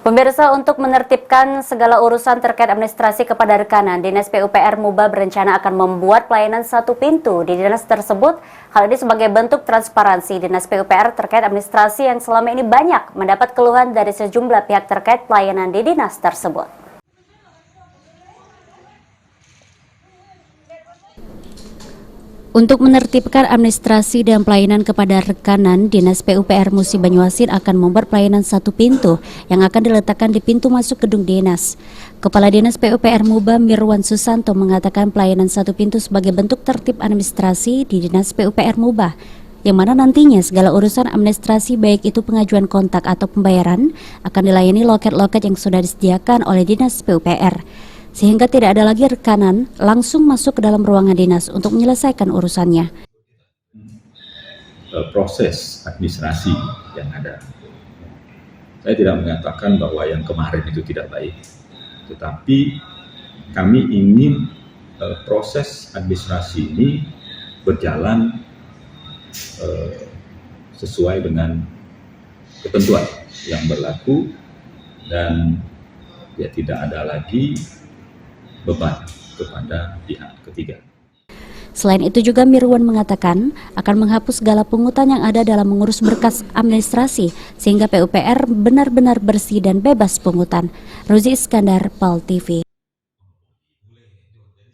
Pemirsa, untuk menertibkan segala urusan terkait administrasi kepada rekanan, Dinas PUPR Muba berencana akan membuat pelayanan satu pintu di dinas tersebut. Hal ini sebagai bentuk transparansi Dinas PUPR terkait administrasi yang selama ini banyak mendapat keluhan dari sejumlah pihak terkait pelayanan di dinas tersebut. Untuk menertibkan administrasi dan pelayanan kepada rekanan, Dinas PUPR Musi Banyuasin akan membuat pelayanan satu pintu yang akan diletakkan di pintu masuk gedung dinas. Kepala Dinas PUPR Muba Mirwan Susanto mengatakan pelayanan satu pintu sebagai bentuk tertib administrasi di Dinas PUPR Muba, yang mana nantinya segala urusan administrasi baik itu pengajuan kontak atau pembayaran akan dilayani loket-loket yang sudah disediakan oleh Dinas PUPR. Sehingga tidak ada lagi rekanan langsung masuk ke dalam ruangan dinas untuk menyelesaikan urusannya. Proses administrasi yang ada, saya tidak mengatakan bahwa yang kemarin itu tidak baik, tetapi kami ingin proses administrasi ini berjalan sesuai dengan ketentuan yang berlaku dan ya tidak ada lagi beban kepada pihak ketiga. Selain itu juga Mirwan mengatakan akan menghapus segala pungutan yang ada dalam mengurus berkas administrasi sehingga PUPR benar-benar bersih dan bebas pungutan. Rozi Iskandar, PAL TV.